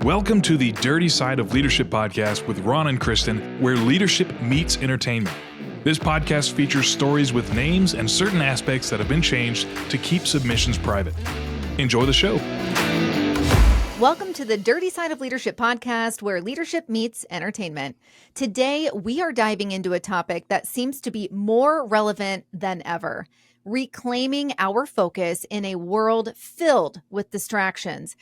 Welcome to the Dirty Side of Leadership podcast with Ron and Kristin, where leadership meets entertainment. This podcast features stories with names and certain aspects that have been changed to keep submissions private. Enjoy the show. Welcome to the Dirty Side of Leadership podcast, where leadership meets entertainment. Today, we are diving into a topic that seems to be more relevant than ever: reclaiming our focus in a world filled with distractions.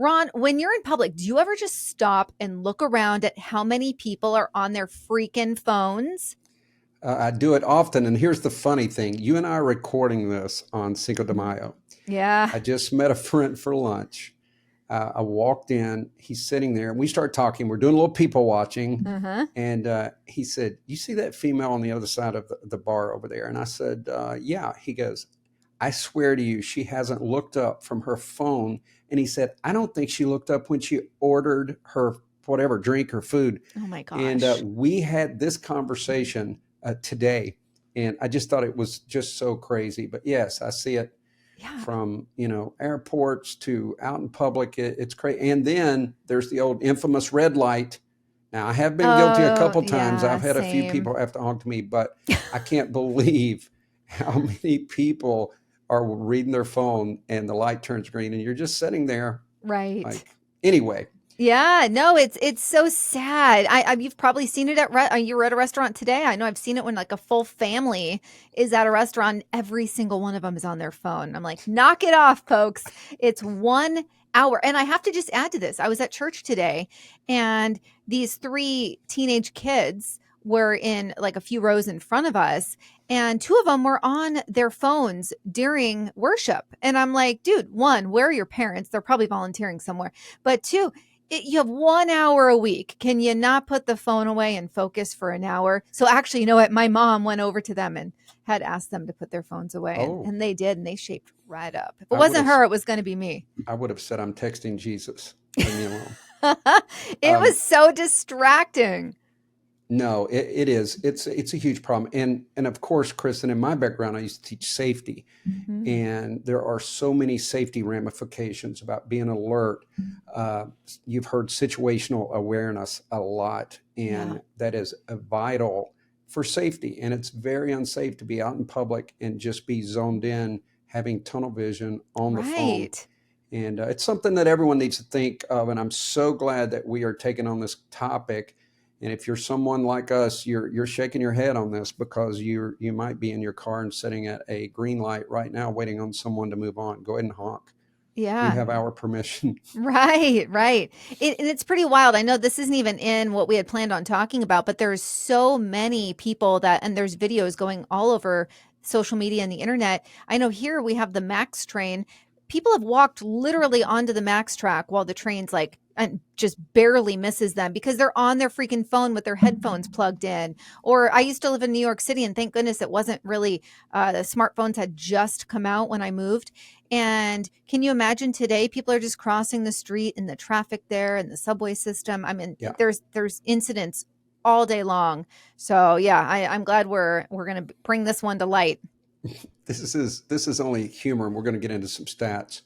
Ron, when you're in public, do you ever just stop and look around at how many people are on their freaking phones? I do it often. And here's the funny thing. You and I are recording this on Cinco de Mayo. Yeah. I just met a friend for lunch. I walked in, he's sitting there, and we start talking. We're doing a little people watching. And he said, "You see that female on the other side of the bar over there?" And I said, "Yeah." He goes, "I swear to you, she hasn't looked up from her phone." And he said, "I don't think she looked up when she ordered her whatever drink or food." Oh my gosh. And we had this conversation today, and I just thought it was just so crazy. But yes, I see it from, airports to out in public. It's crazy. And then there's the old infamous red light. Now, I have been guilty a couple times. I've had a few people have to honk to me, but I can't believe how many people are reading their phone and the light turns green and you're just sitting there. Right. Anyway. Yeah, no, it's so sad. You've probably seen it you were at a restaurant today. I know I've seen it when like a full family is at a restaurant. Every single one of them is on their phone. I'm like, knock it off, folks. It's 1 hour. And I have to just add to this. I was at church today and these 3 teenage kids were in like a few rows in front of us, and 2 of them were on their phones during worship. And I'm like, dude, 1, where are your parents? They're probably volunteering somewhere. But 2, you have 1 hour a week. Can you not put the phone away and focus for an hour? So actually, you know what? My mom went over to them and had asked them to put their phones away. And they did, and they shaped right up. If it wasn't her, it was going to be me. I would have said, "I'm texting Jesus. Leave me alone." It was so distracting. No, it is. It's a huge problem. And of course, Kristin, in my background, I used to teach safety. And there are so many safety ramifications about being alert. You've heard situational awareness a lot, and that is vital for safety. And it's very unsafe to be out in public and just be zoned in, having tunnel vision on the phone. And it's something that everyone needs to think of. And I'm so glad that we are taking on this topic. And if you're someone like us, you're shaking your head on this because you might be in your car and sitting at a green light right now waiting on someone to move on. Go ahead and honk. Yeah. You have our permission. Right. And it's pretty wild. I know this isn't even in what we had planned on talking about, but there's so many people and there's videos going all over social media and the internet. I know here we have the MAX train. People have walked literally onto the MAX track while the train's and just barely misses them because they're on their freaking phone with their headphones plugged in. Or I used to live in New York City, and thank goodness it wasn't really, the smartphones had just come out when I moved. And can you imagine today, people are just crossing the street and the traffic there and the subway system. I mean, there's incidents all day long. So yeah, I'm glad we're going to bring this one to light. This is only humor, and we're going to get into some stats.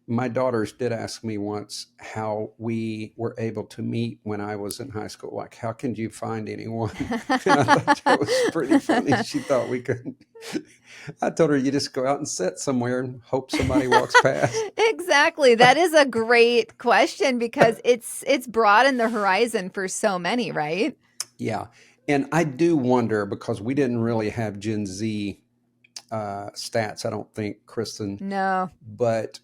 My daughters did ask me once how we were able to meet when I was in high school. Like, how can you find anyone? And I thought that was pretty funny. She thought we couldn't. I told her, you just go out and sit somewhere and hope somebody walks past. Exactly. That is a great question because it's broadened the horizon for so many, right? Yeah. And I do wonder, because we didn't really have Gen Z stats, I don't think, Kristin. No. But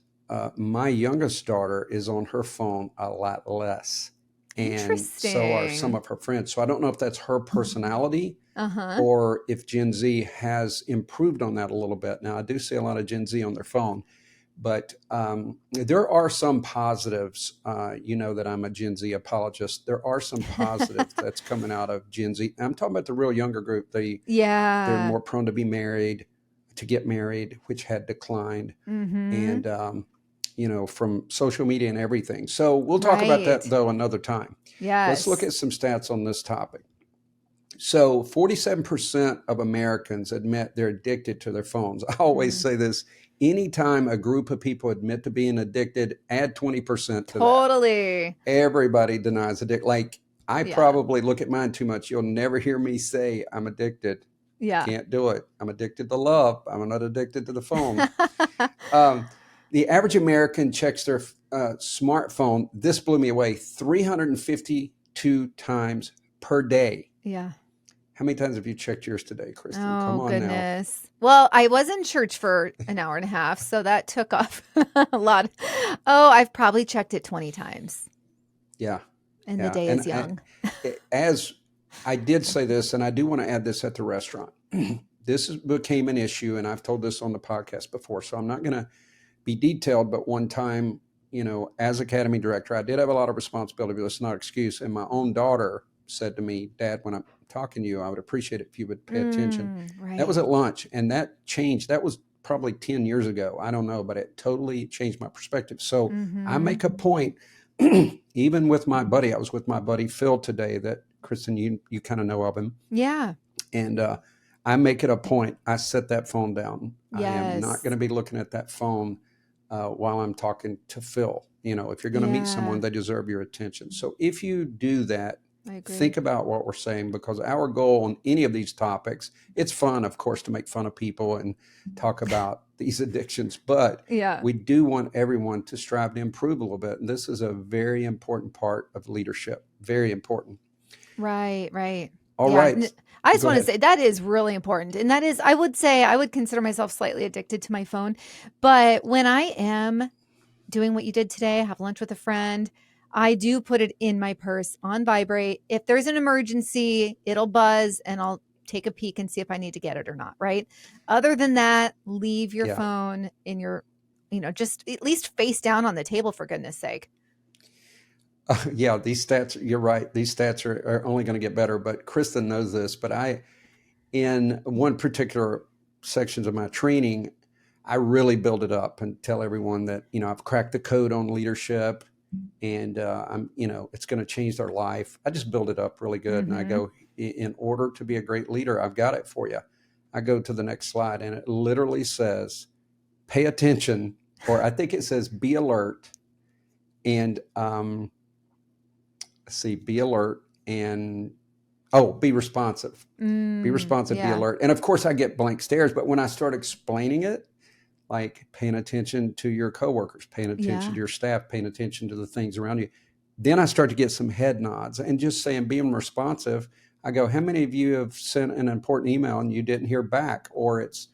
my youngest daughter is on her phone a lot less. And so are some of her friends. So I don't know if that's her personality or if Gen Z has improved on that a little bit. Now, I do see a lot of Gen Z on their phone, but there are some positives. You know that I'm a Gen Z apologist. There are some positives that's coming out of Gen Z. I'm talking about the real younger group. They're more prone to get married, which had declined. And from social media and everything. So we'll talk about that, though, another time. Yes. Let's look at some stats on this topic. So 47% of Americans admit they're addicted to their phones. I always say this, anytime a group of people admit to being addicted, add 20% to that. Totally. Everybody denies addiction. Like, I Yeah. probably look at mine too much. You'll never hear me say I'm addicted. Yeah. Can't do it. I'm addicted to love. I'm not addicted to the phone. The average American checks their smartphone, this blew me away, 352 times per day. Yeah. How many times have you checked yours today, Kristin? Come Oh, on goodness. Well, I was in church for an hour and a half, so that took off a lot. Oh, I've probably checked it 20 times. Yeah. And the day is young. As I did say this, and I do want to add this at the restaurant. This became an issue, and I've told this on the podcast before, so I'm not going to be detailed, but one time, as Academy director, I did have a lot of responsibility, but it's not an excuse. And my own daughter said to me, Dad, when I'm talking to you, I would appreciate it if you would pay attention. Right. That was at lunch, and that changed. That was probably 10 years ago. I don't know, but it totally changed my perspective. So I make a point, even with my buddy, I was with my buddy Phil today, that Kristin, you kind of know of him. Yeah. And I make it a point. I set that phone down. Yes. I am not going to be looking at that phone while I'm talking to Phil. If you're going to meet someone, they deserve your attention. So if you do that, think about what we're saying, because our goal on any of these topics, it's fun, of course, to make fun of people and talk about these addictions, but we do want everyone to strive to improve a little bit. And this is a very important part of leadership. Very important. Right, right. All right. I just want to say that is really important. And that is, I would say, I would consider myself slightly addicted to my phone. But when I am doing what you did today, have lunch with a friend, I do put it in my purse on vibrate. If there's an emergency, it'll buzz and I'll take a peek and see if I need to get it or not. Right. Other than that, leave your phone in your, just at least face down on the table, for goodness sake. These stats, you're right. These stats are only going to get better, but Kristin knows this. But in one particular sections of my training, I really build it up and tell everyone that, I've cracked the code on leadership and it's going to change their life. I just build it up really good. And I go, in order to be a great leader, I've got it for you. I go to the next slide and it literally says, pay attention, or I think it says be alert and, be alert and, be responsive. Be responsive, be alert. And of course I get blank stares, but when I start explaining it, like paying attention to your coworkers, paying attention to your staff, paying attention to the things around you, then I start to get some head nods and just saying, being responsive. I go, how many of you have sent an important email and you didn't hear back, or it's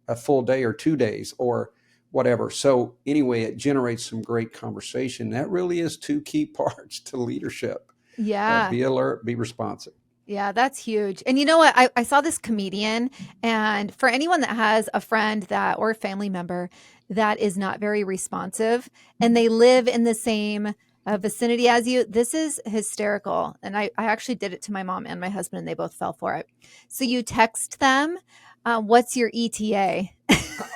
a full day or 2 days or whatever. So anyway, it generates some great conversation. That really is 2 key parts to leadership. Yeah. Be alert, be responsive. Yeah, that's huge. And you know what? I saw this comedian, and for anyone that has a friend or a family member that is not very responsive and they live in the same vicinity as you, this is hysterical. And I actually did it to my mom and my husband, and they both fell for it. So you text them, what's your ETA?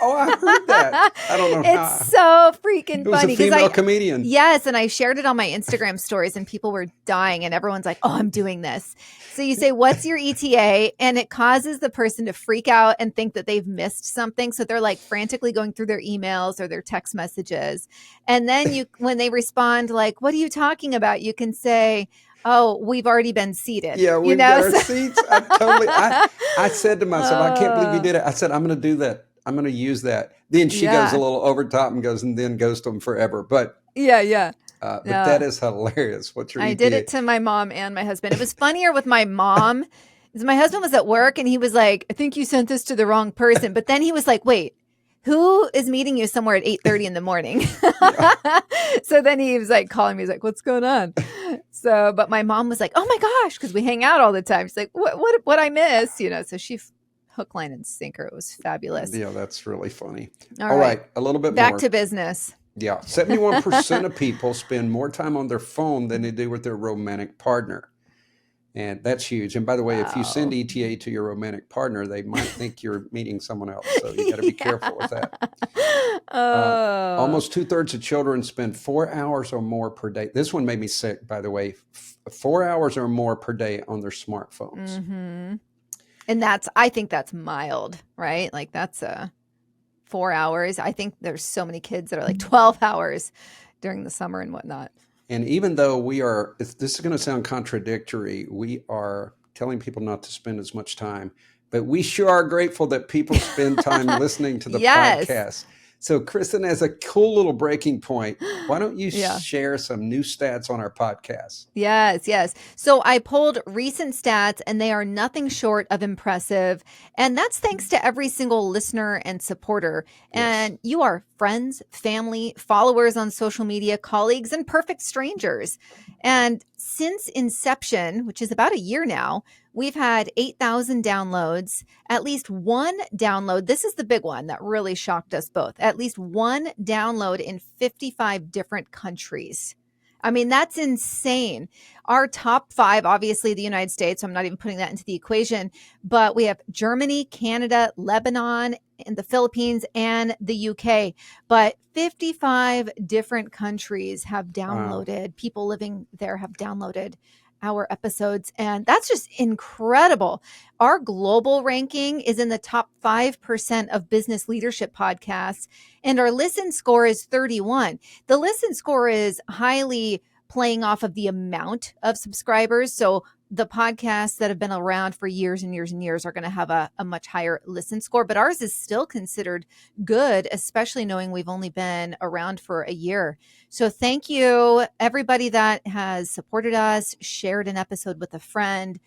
Oh, I heard that. I don't know. It's so freaking funny. It was a female comedian. Yes, and I shared it on my Instagram stories, and people were dying, and everyone's like, oh, I'm doing this. So you say, what's your ETA? And it causes the person to freak out and think that they've missed something. So they're like frantically going through their emails or their text messages. And then when they respond like, what are you talking about? You can say, oh, we've already been seated. Yeah, we've got our seats. I said to myself, I can't believe you did it. I said, I'm going to do that. I'm going to use that. Then she goes a little over top and goes to them forever. But but that is hilarious. What's your ETA? I did it to my mom and my husband. It was funnier with my mom. Because my husband was at work and he was like, I think you sent this to the wrong person. But then he was like, wait, who is meeting you somewhere at 8:30 in the morning? So then he was like calling me. He's like, what's going on? So, but my mom was like, oh my gosh, because we hang out all the time. She's like, what I miss? So she hook, line, and sinker. It was fabulous. Yeah, that's really funny. All right. A little bit more. Back to business. Yeah. 71% of people spend more time on their phone than they do with their romantic partner. And that's huge. And by the way, if you send ETA to your romantic partner, they might think you're meeting someone else. So you got to be careful with that. Almost 2/3 of children spend 4 hours or more per day. This one made me sick, by the way. 4 hours or more per day on their smartphones. Mm-hmm. And I think that's mild, right? Like that's 4 hours. I think there's so many kids that are like 12 hours during the summer and whatnot. And even though this is going to sound contradictory, we are telling people not to spend as much time, but we sure are grateful that people spend time listening to the Yes. podcast. So Kristin, as a cool little breaking point, why don't you Yeah. share some new stats on our podcast? Yes. So I pulled recent stats and they are nothing short of impressive. And that's thanks to every single listener and supporter. Yes. And you are friends, family, followers on social media, colleagues, and perfect strangers. And since inception, which is about a year now, we've had 8,000 downloads, at least one download. This is the big one that really shocked us both. At least one download in 55 different countries. I mean, that's insane. Our top 5, obviously the United States, so I'm not even putting that into the equation, but we have Germany, Canada, Lebanon, and the Philippines, and the UK. But 55 different countries have downloaded, Wow. people living there have downloaded our episodes. And that's just incredible. Our global ranking is in the top 5% of business leadership podcasts, and our listen score is 31. The listen score is highly playing off of the amount of subscribers. So the podcasts that have been around for years and years and years are going to have a much higher listen score, but ours is still considered good, especially knowing we've only been around for a year. So thank you, everybody that has supported us, shared an episode with a friend,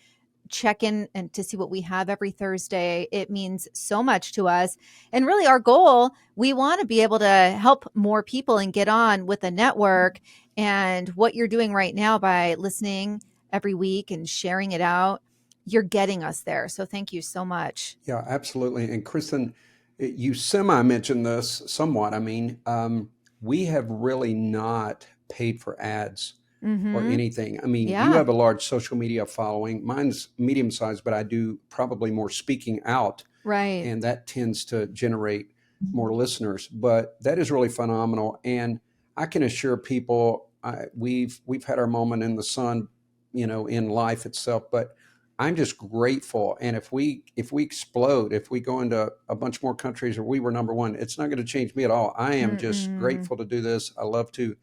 check in and to see what we have every Thursday. It means so much to us. And really our goal, we want to be able to help more people and get on with a network. And what you're doing right now by listening every week and sharing it out, you're getting us there. So thank you so much. Yeah, absolutely. And Kristin, you semi-mentioned this somewhat. I mean, we have really not paid for ads or anything. I mean, you Yeah. have a large social media following. Mine's medium-sized, but I do probably more speaking out, Right. and that tends to generate more listeners. But that is really phenomenal. And I can assure people, we've had our moment in the sun, in life itself, but I'm just grateful. And if we explode, if we go into a bunch more countries or we were number one, it's not going to change me at all. I am just grateful to do this. I love to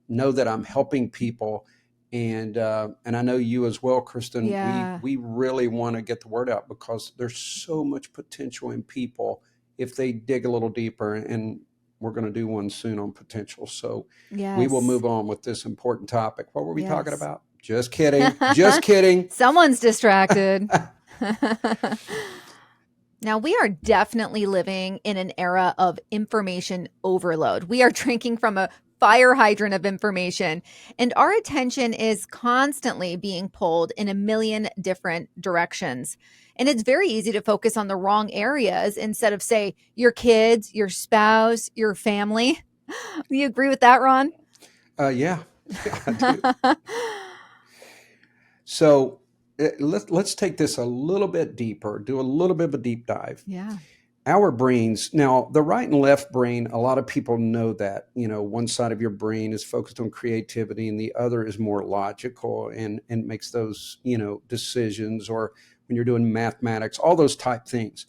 know that I'm helping people. And I know you as well, Kristin. Yeah. We really want to get the word out because there's so much potential in people if they dig a little deeper. And we're going to do one soon on potential. So we will move on with this important topic. What were we talking about? Just kidding. Just kidding. Someone's distracted. Now, we are definitely living in an era of information overload. We are drinking from a fire hydrant of information, and our attention is constantly being pulled in a million different directions. And it's very easy to focus on the wrong areas instead of, say, your kids, your spouse, your family. Do you agree with that, Ron? Yeah, I do. So let's take this a little bit deeper, do a little bit of a deep dive. Yeah. Our brains, now the right and left brain, a lot of people know that, one side of your brain is focused on creativity and the other is more logical and makes those, decisions, or when you're doing mathematics, all those type things.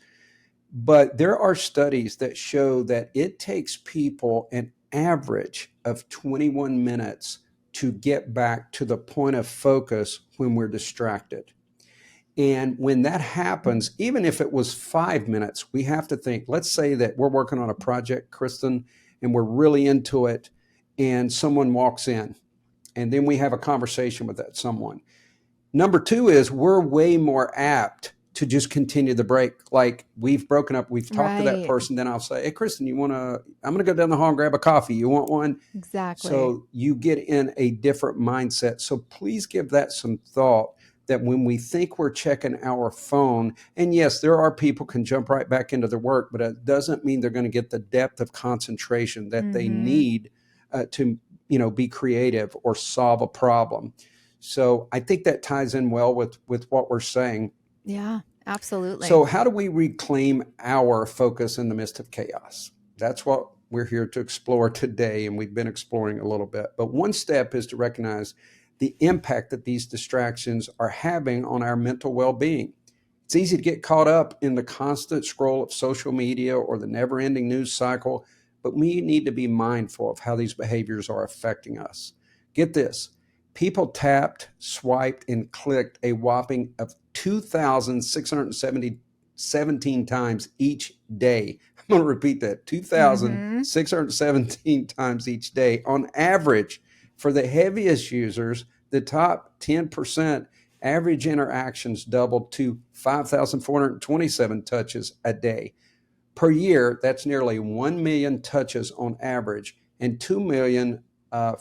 But there are studies that show that it takes people an average of 21 minutes to get back to the point of focus when we're distracted. And when that happens, even if it was 5 minutes, we have to think, let's say that we're working on a project, Kristin, and we're really into it, and someone walks in, and then we have a conversation with that someone. Number 2 is we're way more apt to just continue the break. Like we've broken up, we've talked to that person, then I'll say, hey, Kristin, I'm going to go down the hall and grab a coffee. You want one? Exactly. So you get in a different mindset. So please give that some thought, that when we think we're checking our phone, and yes, there are people can jump right back into their work, but it doesn't mean they're going to get the depth of concentration that they need to, be creative or solve a problem. So I think that ties in well with what we're saying. Yeah, absolutely. So how do we reclaim our focus in the midst of chaos? That's what we're here to explore today, and we've been exploring a little bit. But one step is to recognize the impact that these distractions are having on our mental well-being. It's easy to get caught up in the constant scroll of social media or the never-ending news cycle, but we need to be mindful of how these behaviors are affecting us. Get this. People tapped, swiped, and clicked a whopping of 2,617 times each day. I'm going to repeat that, 2,617 times each day. On average, for the heaviest users, the top 10%, average interactions doubled to 5,427 touches a day. Per year, that's nearly 1 million touches on average, and 2 million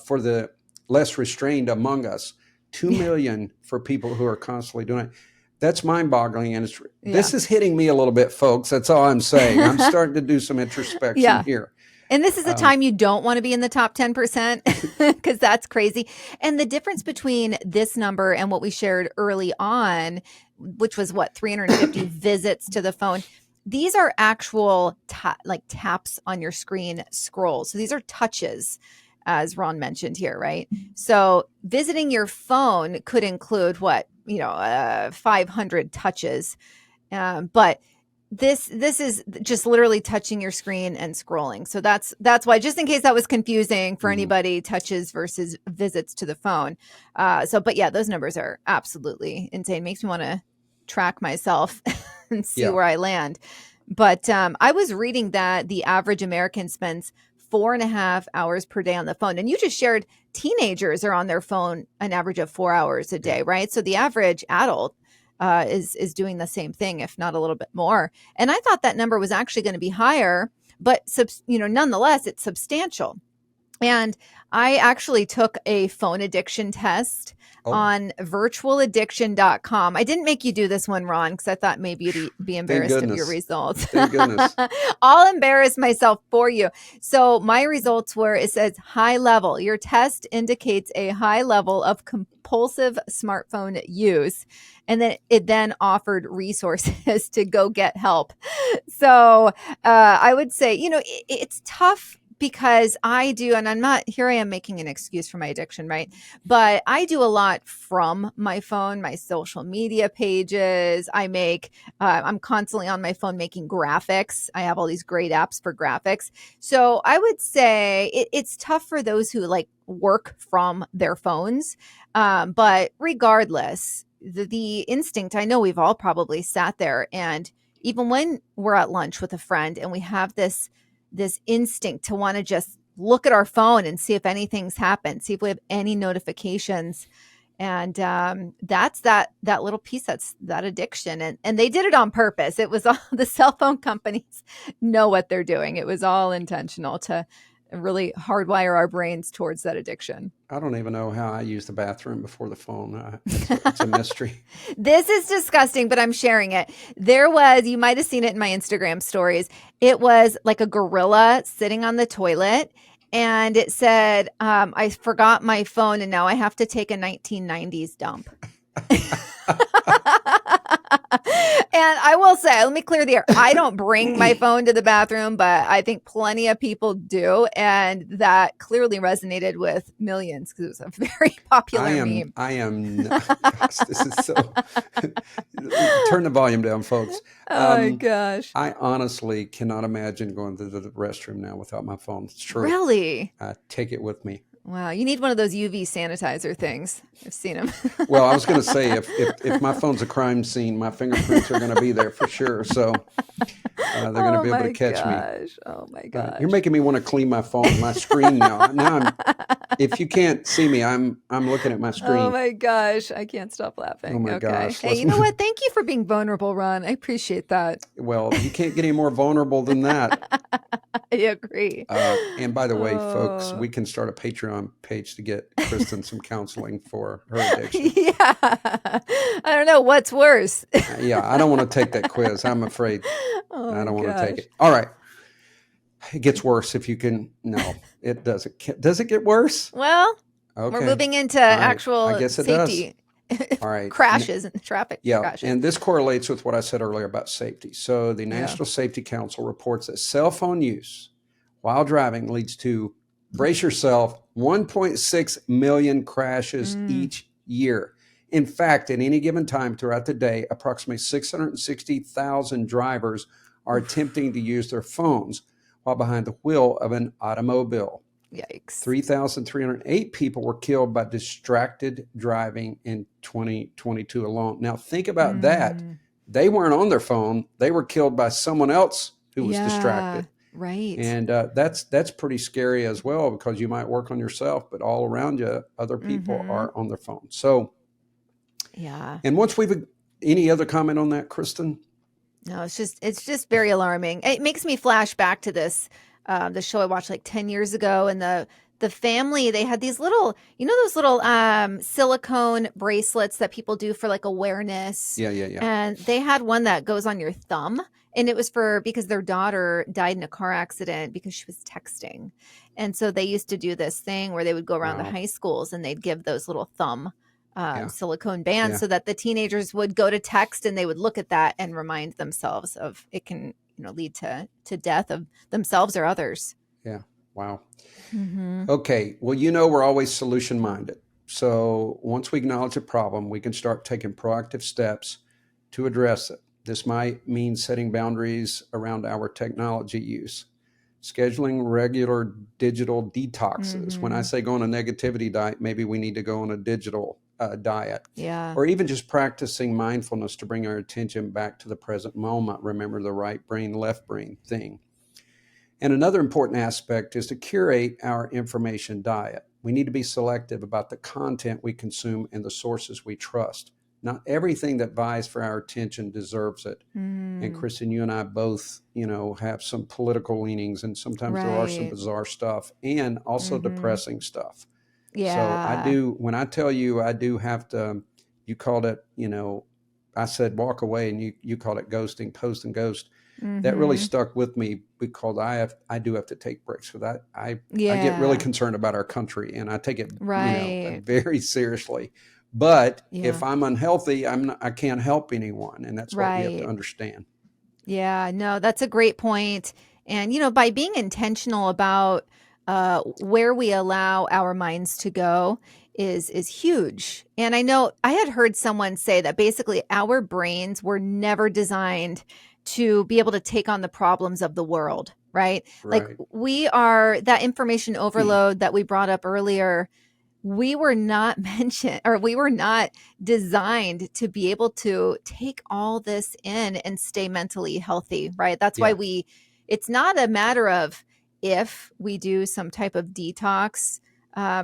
for the less restrained among us. 2 million for people who are constantly doing it. That's mind-boggling, and this is hitting me a little bit, folks. That's all I'm saying. I'm starting to do some introspection here. And this is a time you don't want to be in the top 10% because that's crazy. And the difference between this number and what we shared early on, which was 350 visits to the phone. These are actual taps on your screen scrolls. So these are touches, as Ron mentioned here, right? So visiting your phone could include 500 touches. But this is just literally touching your screen and scrolling. So that's why, just in case that was confusing for anybody, touches versus visits to the phone. But yeah, those numbers are absolutely insane. Makes me want to track myself and see where I land. But I was reading that the average American spends 4.5 hours per day on the phone. And you just shared teenagers are on their phone an average of 4 hours a day, right? So the average adult is doing the same thing, if not a little bit more. And I thought that number was actually going to be higher, but nonetheless, it's substantial. And I actually took a phone addiction test on virtualaddiction.com. I didn't make you do this one, Ron, because I thought maybe you'd be embarrassed of your results. Thank goodness. I'll embarrass myself for you. So my results were, it says high level. Your test indicates a high level of compulsive smartphone use. And then it offered resources to go get help. So I would say, it's tough because I do, and here I am making an excuse for my addiction, right? But I do a lot from my phone, my social media pages. I'm constantly on my phone making graphics. I have all these great apps for graphics. So I would say it's tough for those who work from their phones. But regardless, the instinct, I know we've all probably sat there, and even when we're at lunch with a friend and we have this instinct to want to just look at our phone and see if anything's happened, see if we have any notifications. And that's that little piece, that's that addiction. And they did it on purpose. It was all the cell phone companies know what they're doing. It was all intentional to really hardwire our brains towards that addiction. I don't even know how I use the bathroom before the phone. It's a mystery. This is disgusting, but I'm sharing it. You might have seen it in my Instagram stories. It was like a gorilla sitting on the toilet, and it said, I forgot my phone and now I have to take a 1990s dump. And I will say, let me clear the air. I don't bring my phone to the bathroom, but I think plenty of people do. And that clearly resonated with millions because it was a very popular meme. Gosh, this is so, turn the volume down, folks. Oh my gosh. I honestly cannot imagine going to the restroom now without my phone. It's true. Really? I take it with me. Wow, you need one of those UV sanitizer things. I've seen them. Well, I was going to say, if my phone's a crime scene, my fingerprints are going to be there for sure. So they're going to be able to catch me. Oh my gosh! You're making me want to clean my phone, my screen now. If you can't see me, I'm looking at my screen. Oh my gosh, I can't stop laughing. Oh my gosh! Hey, you know what? Thank you for being vulnerable, Ron. I appreciate that. Well, you can't get any more vulnerable than that. I agree. And by the way, folks, we can start a Patreon page to get Kristin some counseling for her addiction. Yeah. I don't know what's worse. Yeah, I don't want to take that quiz. I'm afraid I don't want to take it. All right. It gets worse if you can. No, it doesn't. Does it get worse? Well, okay. We're moving into actual I guess it safety. Does. All right. Crashes and traffic crashes. And this correlates with what I said earlier about safety. So the National Safety Council reports that cell phone use while driving leads to, brace yourself, 1.6 million crashes each year. In fact, at any given time throughout the day, approximately 660,000 drivers are attempting to use their phones while behind the wheel of an automobile. Yikes. 3,308 people were killed by distracted driving in 2022 alone. Now, think about that. They weren't on their phone. They were killed by someone else who was distracted. Right. And that's pretty scary as well, because you might work on yourself, but all around you, other people are on their phone. So, yeah. And once any other comment on that, Kristin? No, it's just very alarming. It makes me flash back to this, the show I watched like 10 years ago, and the family, they had these little, those little silicone bracelets that people do for like awareness. Yeah. And they had one that goes on your thumb, and it was because their daughter died in a car accident because she was texting. And so they used to do this thing where they would go around the high schools and they'd give those little thumb silicone bands so that the teenagers would go to text and they would look at that and remind themselves of it can lead to death of themselves or others. Yeah. Wow. Okay. Well, we're always solution minded. So once we acknowledge a problem, we can start taking proactive steps to address it. This might mean setting boundaries around our technology use, scheduling regular digital detoxes. When I say go on a negativity diet, maybe we need to go on a digital diet. Yeah. Or even just practicing mindfulness to bring our attention back to the present moment. Remember the right brain, left brain thing. And another important aspect is to curate our information diet. We need to be selective about the content we consume and the sources we trust. Not everything that vies for our attention deserves it. And Kristin, you and I both, have some political leanings, and sometimes there are some bizarre stuff and also depressing stuff. Yeah. So when I tell you, I do have to, you called it, I said walk away, and you called it ghosting, post and ghost. That really stuck with me, because I do have to take breaks for that. I get really concerned about our country, and I take it very seriously. But if I'm unhealthy, I can't help anyone, and that's what we have to understand. Yeah, no, that's a great point. And by being intentional about where we allow our minds to go is huge. And I know I had heard someone say that basically our brains were never designed to be able to take on the problems of the world, right? Like we are that information overload that we brought up earlier. We were not designed to be able to take all this in and stay mentally healthy, right? That's why it's not a matter of if we do some type of detox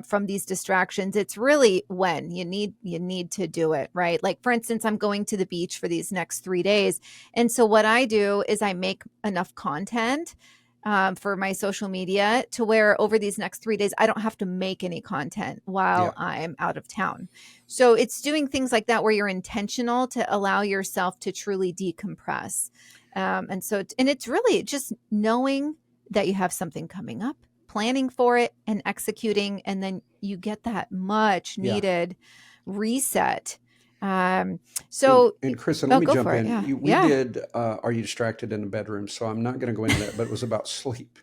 from these distractions. It's really when you need to do it, right? Like, for instance, I'm going to the beach for these next 3 days. And so what I do is I make enough content for my social media to where over these next 3 days, I don't have to make any content while I'm out of town. So it's doing things like that where you're intentional to allow yourself to truly decompress. And it's really just knowing that you have something coming up, planning for it and executing, and then you get that much needed reset. And Kristin, let me jump in. We did Are You Distracted in the Bedroom? So I'm not going to go into that, but it was about sleep.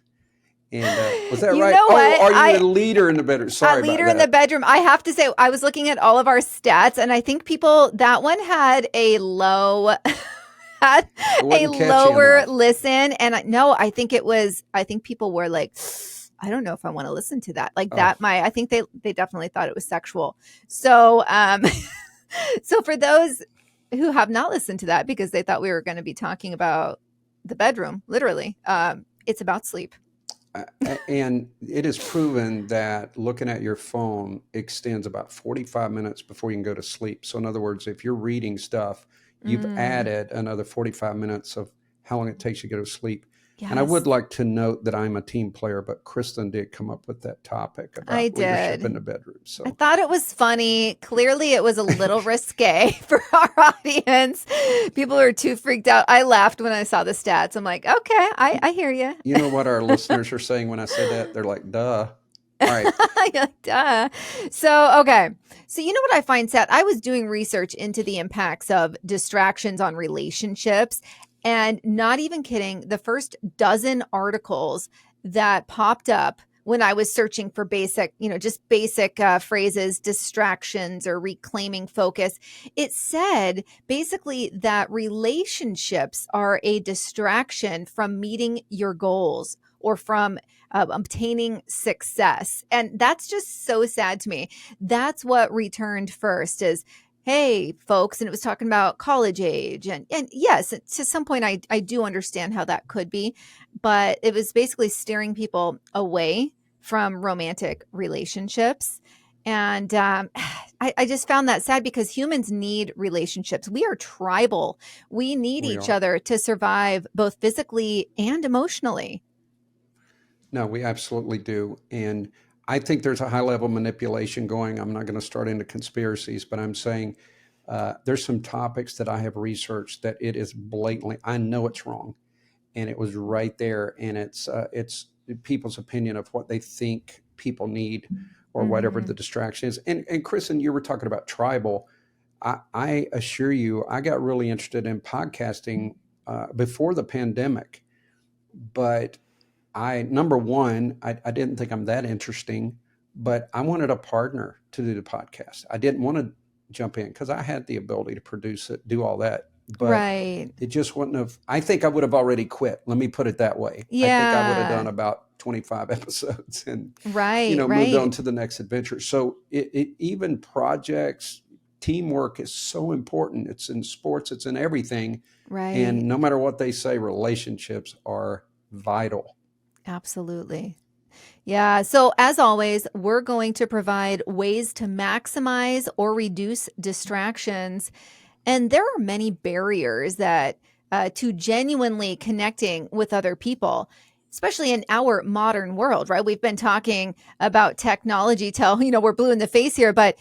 And was that right? Are you a leader in the bedroom? Sorry, leader in the bedroom. I have to say, I was looking at all of our stats, and I think that one had a low, lower listen. And I think people were like, I don't know if I want to listen to that. Like that, I think they definitely thought it was sexual. So, so for those who have not listened to that because they thought we were going to be talking about the bedroom, literally, it's about sleep. And it is proven that looking at your phone extends about 45 minutes before you can go to sleep. So in other words, if you're reading stuff, you've added another 45 minutes of how long it takes you to go to sleep. Yes. And I would like to note that I'm a team player, but Kristin did come up with that topic about leadership in the bedroom. So I thought it was funny. Clearly, it was a little risque for our audience. People are too freaked out. I laughed when I saw the stats. I'm like, okay, I hear you. You know what our listeners are saying when I say that? They're like, duh. All right. Like, duh. So, okay. So, you know what I find sad? I was doing research into the impacts of distractions on relationships. And not even kidding, the first dozen articles that popped up when I was searching for basic, just basic phrases, distractions or reclaiming focus. It said basically that relationships are a distraction from meeting your goals or from obtaining success. And that's just so sad to me. That's what returned first is, hey, folks, and it was talking about college age. And yes, to some point, I do understand how that could be, but it was basically steering people away from romantic relationships. And I just found that sad because humans need relationships. We are tribal. We need We each are. other to survive both physically and emotionally. No, we absolutely do. And I think there's a high level manipulation going. I'm not going to start into conspiracies, but I'm saying there's some topics that I have researched that it is blatantly, I know it's wrong. And it was right there. And it's people's opinion of what they think people need or whatever the distraction is. And Kristin, you were talking about tribal. I assure you, I got really interested in podcasting before the pandemic, but number one, I didn't think I'm that interesting, but I wanted a partner to do the podcast. I didn't want to jump in because I had the ability to produce it, do all that, but Right. it just wouldn't have, I think I would have already quit. Let me put it that way. I think I would have done Yeah. about 25 episodes and, Right. moved on Right. to the next adventure. So even projects, teamwork is so important. It's in sports, it's in everything. Right. And no matter what they say, relationships are vital. Absolutely. Yeah. So, as always, we're going to provide ways to maximize or reduce distractions. And there are many barriers that to genuinely connecting with other people, especially in our modern world, right? We've been talking about technology till, we're blue in the face here, but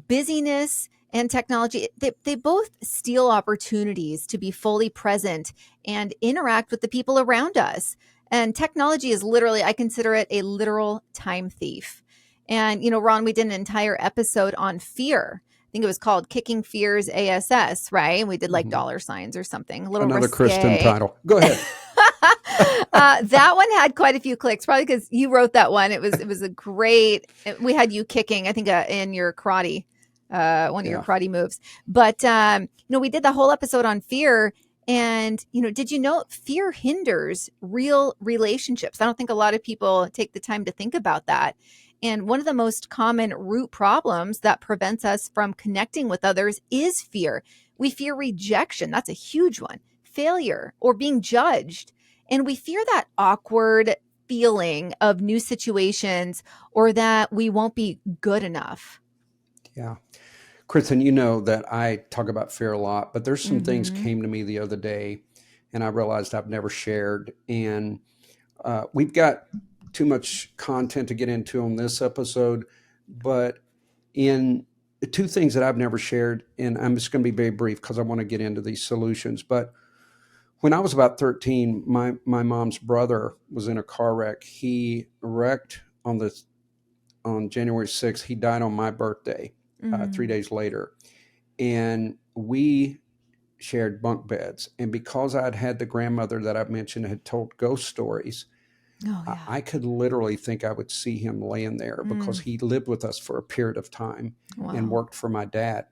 busyness and technology, they both steal opportunities to be fully present and interact with the people around us. And technology is literally, I consider it a literal time thief. And, Ron, we did an entire episode on fear. I think it was called Kicking Fears ASS, right? And we did like dollar signs or something, a little Another Kristin risque. title. Go ahead. That one had quite a few clicks, probably because you wrote that one. It was a great. We had you kicking, I think, in your karate, one of your Yeah. karate moves. But we did the whole episode on fear. And, did you know fear hinders real relationships? I don't think a lot of people take the time to think about that. And one of the most common root problems that prevents us from connecting with others is fear. We fear rejection. That's a huge one. Failure or being judged. And we fear that awkward feeling of new situations or that we won't be good enough. Yeah. Kristin, you know that I talk about fear a lot, but there's some things Mm-hmm. came to me the other day and I realized I've never shared. And we've got too much content to get into on this episode, but in the two things that I've never shared, and I'm just going to be very brief because I want to get into these solutions. But when I was about 13, my mom's brother was in a car wreck. He wrecked on January 6th. He died on my birthday, 3 days later. And we shared bunk beds. And because I'd had the grandmother that I've mentioned had told ghost stories, Oh, yeah. I could literally think I would see him laying there because he lived with us for a period of time and Wow. worked for my dad.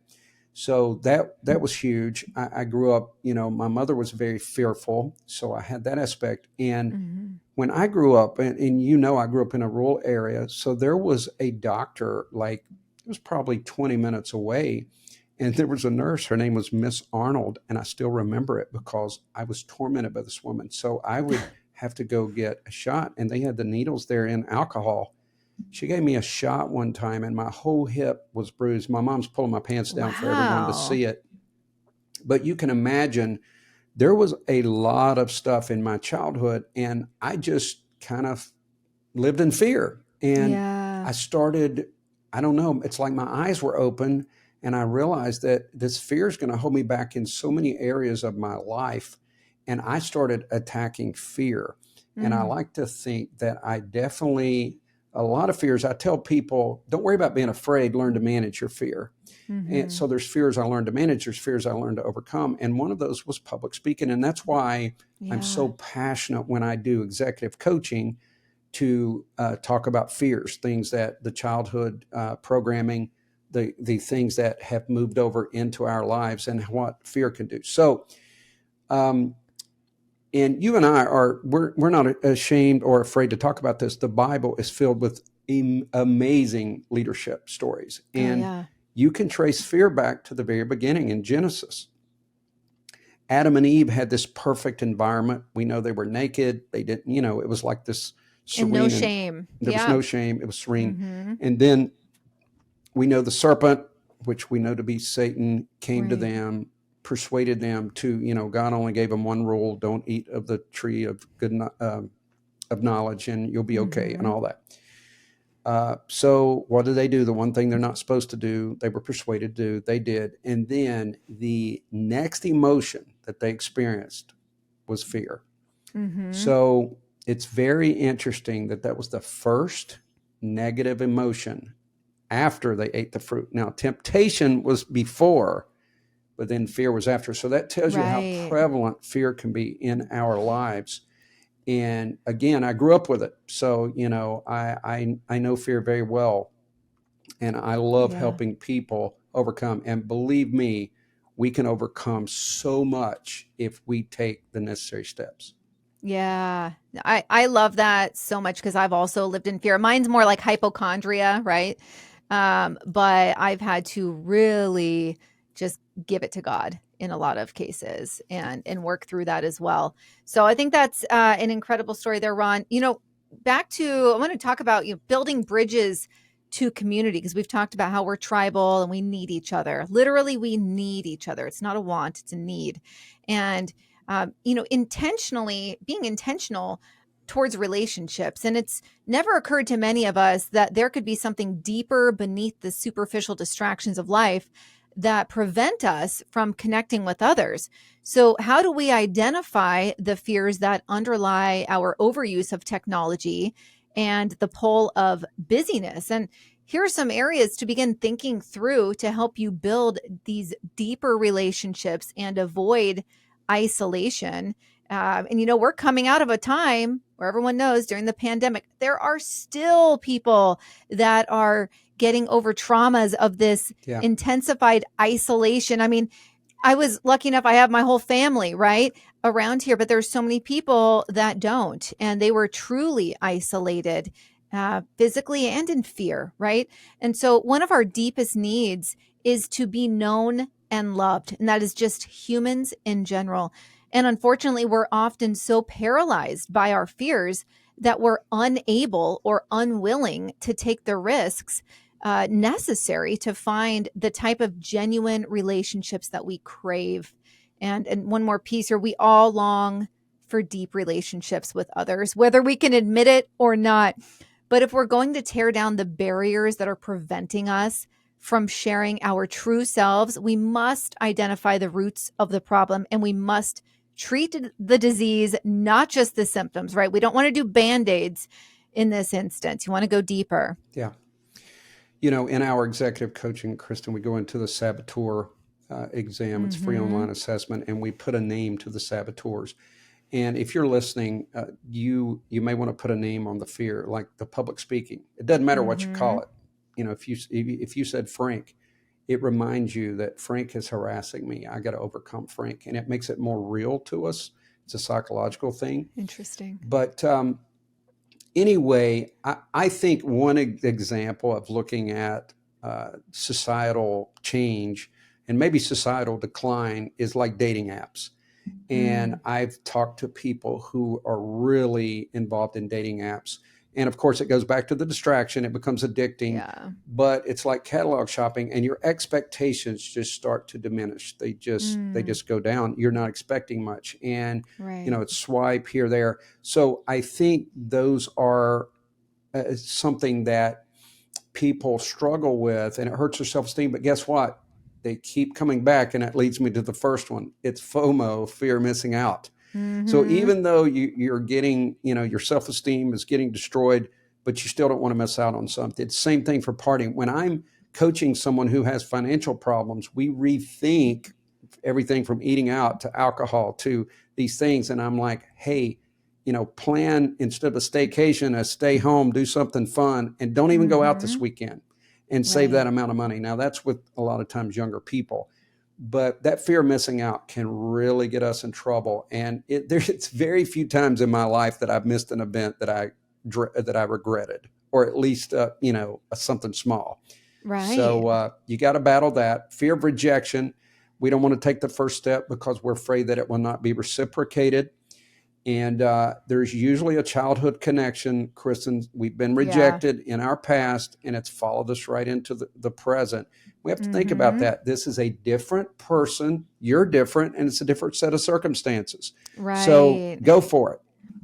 So that was huge. I grew up, my mother was very fearful. So I had that aspect. And Mm-hmm. when I grew up, and I grew up in a rural area. So there was a doctor, like it was probably 20 minutes away. And there was a nurse, her name was Miss Arnold. And I still remember it because I was tormented by this woman. So I would have to go get a shot. And they had the needles there in alcohol. She gave me a shot one time and my whole hip was bruised. My mom's pulling my pants down for everyone to Wow. see it. But you can imagine there was a lot of stuff in my childhood and I just kind of lived in fear. And Yeah. I started, I don't know, it's like my eyes were open and I realized that this fear is going to hold me back in so many areas of my life. And I started attacking fear. And I like to think that I definitely, a lot of fears, I tell people, don't worry about being afraid, learn to manage your fear. And so there's fears I learned to manage, there's fears I learned to overcome. And one of those was public speaking. And that's why I'm so passionate when I do executive coaching, to talk about fears, things that the childhood programming, the things that have moved over into our lives and what fear can do. So, and you and I we're not ashamed or afraid to talk about this. The Bible is filled with amazing leadership stories. And you can trace fear back to the very beginning in Genesis. Adam and Eve had this perfect environment. We know they were naked. They didn't, it was like this serene. And no shame. There was no shame. It was serene. And then we know the serpent, which we know to be Satan, came to them, persuaded them to, God only gave them one rule: don't eat of the tree of good of knowledge, and you'll be okay, and all that. So what did they do? The one thing they're not supposed to do, they were persuaded to do, they did. And then the next emotion that they experienced was fear. So it's very interesting that was the first negative emotion after they ate the fruit. Now, temptation was before, but then fear was after. So that tells you how prevalent fear can be in our lives. And again, I grew up with it. So, I know fear very well. And I love helping people overcome. And believe me, we can overcome so much if we take the necessary steps. Yeah, I love that so much because I've also lived in fear. Mine's more like hypochondria, right? But I've had to really just give it to God in a lot of cases and work through that as well. So I think that's an incredible story there, Ron. Back to, I want to talk about building bridges to community, because we've talked about how we're tribal and we need each other. Literally, we need each other. It's not a want, it's a need. And being intentional towards relationships. And it's never occurred to many of us that there could be something deeper beneath the superficial distractions of life that prevent us from connecting with others. So how do we identify the fears that underlie our overuse of technology and the pull of busyness? And here are some areas to begin thinking through to help you build these deeper relationships and avoid isolation. And we're coming out of a time where everyone knows during the pandemic, there are still people that are getting over traumas of this intensified isolation. I mean, I was lucky enough, I have my whole family right around here, but there's so many people that don't, and they were truly isolated physically and in fear, right? And so one of our deepest needs is to be known and loved, and that is just humans in general. And unfortunately, we're often so paralyzed by our fears that we're unable or unwilling to take the risks necessary to find the type of genuine relationships that we crave. And one more piece here, we all long for deep relationships with others, whether we can admit it or not. But if we're going to tear down the barriers that are preventing us from sharing our true selves, we must identify the roots of the problem, and we must treat the disease, not just the symptoms, right? We don't want to do Band-Aids in this instance. You want to go deeper. Yeah. In our executive coaching, Kristin, we go into the saboteur exam. It's free online assessment, and we put a name to the saboteurs. And if you're listening, you may want to put a name on the fear, like the public speaking. It doesn't matter what you call it. If you said Frank, it reminds you that Frank is harassing me. I got to overcome Frank, and it makes it more real to us. It's a psychological thing. Interesting. But anyway, I think one example of looking at societal change and maybe societal decline is like dating apps. And I've talked to people who are really involved in dating apps. And of course, it goes back to the distraction. It becomes addicting. Yeah. But it's like catalog shopping, and your expectations just start to diminish. They just go down. You're not expecting much. And, it's swipe here, there. So I think those are something that people struggle with, and it hurts their self-esteem. But guess what? They keep coming back, and that leads me to the first one. It's FOMO, fear of missing out. So even though you're getting, your self-esteem is getting destroyed, but you still don't want to miss out on something. It's the same thing for partying. When I'm coaching someone who has financial problems, we rethink everything from eating out to alcohol to these things. And I'm like, hey, plan instead of a staycation, a stay home, do something fun, and don't even go out this weekend and save that amount of money. Now, that's with a lot of times younger people, but that fear of missing out can really get us in trouble. And it's very few times in my life that I've missed an event that I regretted, or at least something small. Right. So you got to battle that fear of rejection. We don't want to take the first step because we're afraid that it will not be reciprocated. And there's usually a childhood connection, Kristin. We've been rejected in our past, and it's followed us right into the present. We have to think about that. This is a different person. You're different, and it's a different set of circumstances. Right. So go for it.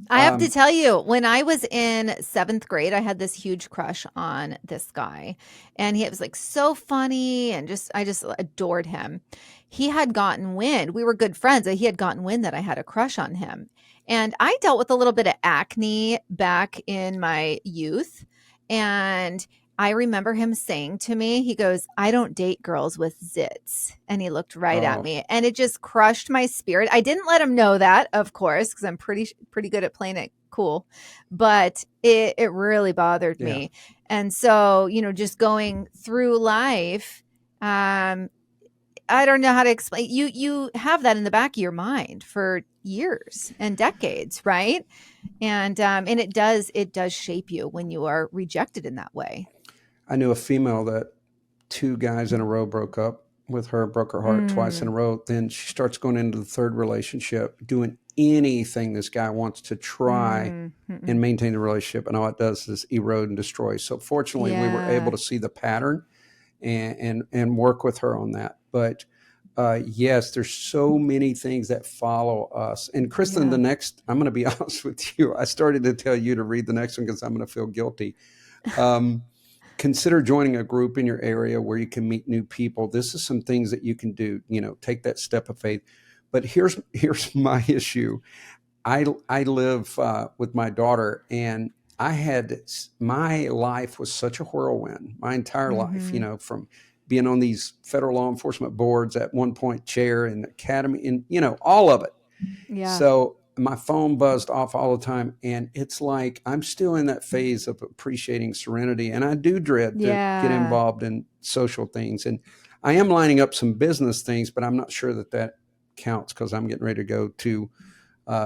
I have to tell you, when I was in 7th grade, I had this huge crush on this guy, and he was like so funny, and I just adored him. He had gotten wind. We were good friends. He had gotten wind that I had a crush on him. And I dealt with a little bit of acne back in my youth. And I remember him saying to me, he goes, "I don't date girls with zits." And he looked right at me, and it just crushed my spirit. I didn't let him know that, of course, because I'm pretty good at playing it cool, but it really bothered me. And so, just going through life, I don't know how to explain. You have that in the back of your mind for years and decades, right? And it does shape you when you are rejected in that way. I knew a female that 2 guys in a row broke up with her, broke her heart twice in a row. Then she starts going into the 3rd relationship, doing anything this guy wants to try and maintain the relationship, and all it does is erode and destroy. So fortunately, we were able to see the pattern and work with her on that. But yes, there's so many things that follow us. And Kristin, the next, I'm going to be honest with you. I started to tell you to read the next one because I'm going to feel guilty. Consider joining a group in your area where you can meet new people. This is some things that you can do, take that step of faith. But here's my issue. I live with my daughter, and my life was such a whirlwind, my entire life, from being on these federal law enforcement boards, at one point chair in the academy, and all of it. Yeah. So my phone buzzed off all the time, and it's like I'm still in that phase of appreciating serenity, and I do dread to get involved in social things. And I am lining up some business things, but I'm not sure that counts because I'm getting ready to go to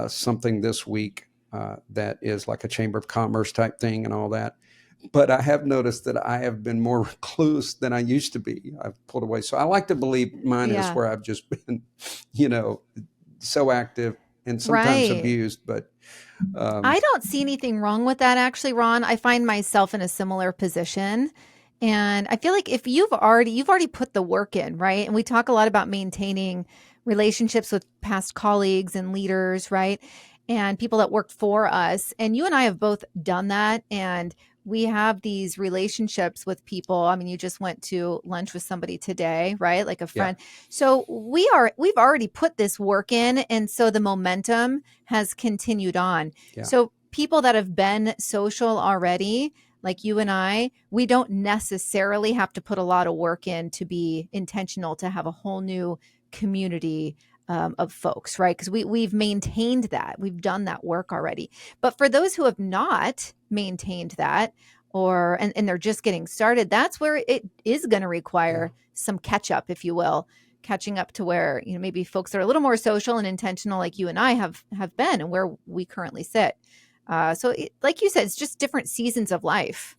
something this week that is like a Chamber of Commerce type thing and all that. But I have noticed that I have been more recluse than I used to be. I've pulled away. So I like to believe mine is where I've just been, so active and sometimes abused. But I don't see anything wrong with that, actually, Ron. I find myself in a similar position. And I feel like if you've already put the work in, right? And we talk a lot about maintaining relationships with past colleagues and leaders, right? And people that worked for us. And you and I have both done that. And we have these relationships with people. I mean, you just went to lunch with somebody today, right? Like a friend. Yeah. So we've already put this work in. And so the momentum has continued on. Yeah. So people that have been social already, like you and I, we don't necessarily have to put a lot of work in to be intentional to have a whole new community of folks, right? Because we've maintained that. We've done that work already. But for those who have not maintained that, and they're just getting started, that's where it is going to require some catch up, if you will, catching up to where, maybe folks are a little more social and intentional like you and I have been and where we currently sit. So like you said, it's just different seasons of life.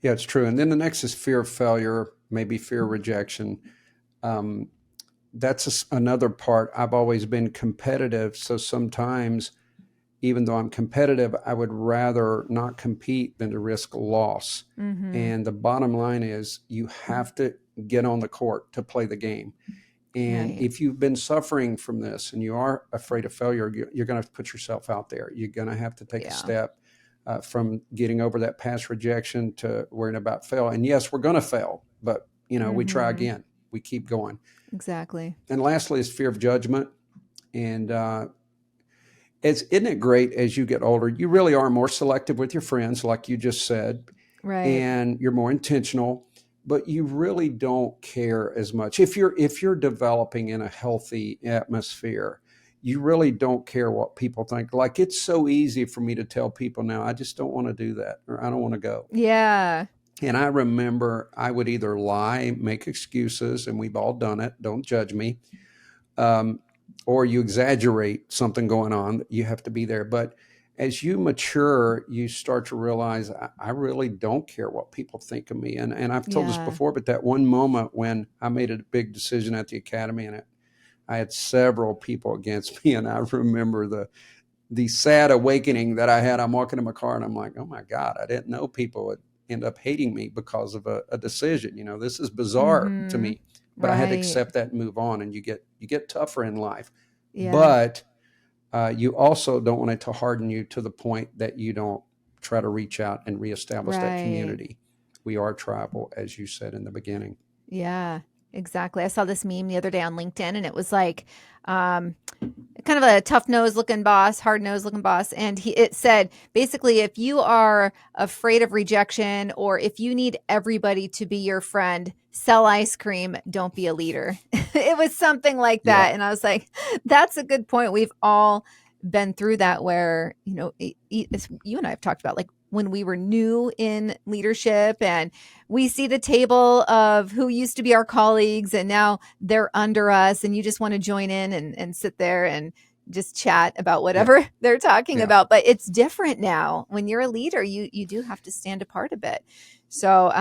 Yeah, it's true. And then the next is fear of failure, maybe fear of rejection. That's another part. I've always been competitive. So sometimes, even though I'm competitive, I would rather not compete than to risk loss. Mm-hmm. And the bottom line is you have to get on the court to play the game. And if you've been suffering from this and you are afraid of failure, you're going to have to put yourself out there. You're going to have to take a step from getting over that past rejection to worrying about fail. And yes, we're going to fail, but we try again. We keep going. Exactly. And lastly is fear of judgment. And isn't it great as you get older, you really are more selective with your friends, like you just said. Right. And you're more intentional, but you really don't care as much. If you're developing in a healthy atmosphere, you really don't care what people think. Like, it's so easy for me to tell people now, I just don't want to do that, or I don't want to go. Yeah. And I remember I would either lie, make excuses, and we've all done it, don't judge me, or you exaggerate something going on, you have to be there. But as you mature, you start to realize, I really don't care what people think of me. And I've told this before, but that one moment when I made a big decision at the academy, and I had several people against me, and I remember the sad awakening that I had. I'm walking in my car, and I'm like, oh my God, I didn't know people would end up hating me because of a decision. This is bizarre to me, but I had to accept that and move on. And you get tougher in life, but you also don't want it to harden you to the point that you don't try to reach out and reestablish that community. We are tribal, as you said in the beginning. Yeah, exactly. I saw this meme the other day on LinkedIn, and it was like, kind of a tough nose looking boss, hard nose looking boss. And it said, basically, if you are afraid of rejection, or if you need everybody to be your friend, sell ice cream, don't be a leader. It was something like that. And I was like, that's a good point. We've all been through that, where, you and I have talked about, like, when we were new in leadership, and we see the table of who used to be our colleagues and now they're under us, and you just want to join in and sit there and just chat about whatever they're talking about. But it's different now. When you're a leader, you do have to stand apart a bit. So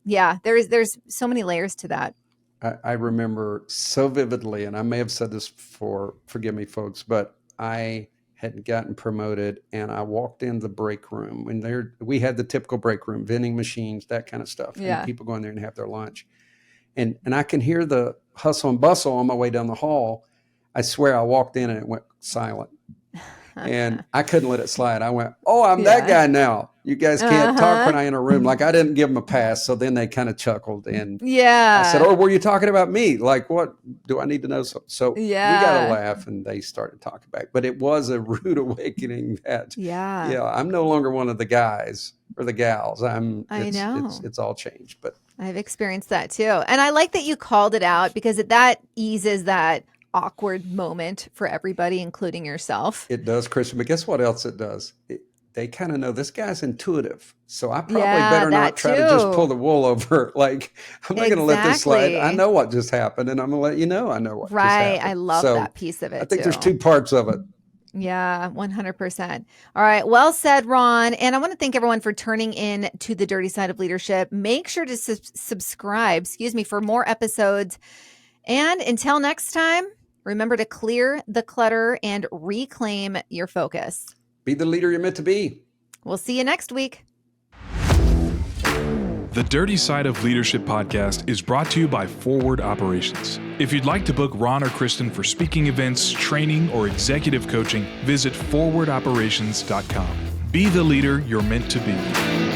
there's so many layers to that. I remember so vividly, and I may have said this before, forgive me folks, but I had gotten promoted, and I walked in the break room, and we had the typical break room, vending machines, that kind of stuff. And people go in there and have their lunch. And I can hear the hustle and bustle on my way down the hall. I swear I walked in and it went silent. And I couldn't let it slide. I went, oh, I'm that guy now. You guys can't talk when I'm in a room. Like, I didn't give them a pass. So then they kind of chuckled. And I said, oh, were you talking about me? Like, what do I need to know? So we got to laugh, and they started talking back. But it was a rude awakening that, I'm no longer one of the guys or the gals. I know. It's all changed. But I've experienced that too. And I like that you called it out, because that eases that awkward moment for everybody, including yourself. It does, Kristin. But guess what else it does? They kind of know this guy's intuitive. So I probably better not try to just pull the wool over. Like, I'm not going to let this slide. I know what just happened, and I'm going to let you know I know what just happened. I love that piece of it. I think there's two parts of it. Yeah, 100%. All right. Well said, Ron. And I want to thank everyone for turning in to the Dirty Side of Leadership. Make sure to subscribe, for more episodes. And until next time, remember to clear the clutter and reclaim your focus. Be the leader you're meant to be. We'll see you next week. The Dirty Side of Leadership podcast is brought to you by Forward Operations. If you'd like to book Ron or Kristin for speaking events, training, or executive coaching, visit forwardoperations.com. Be the leader you're meant to be.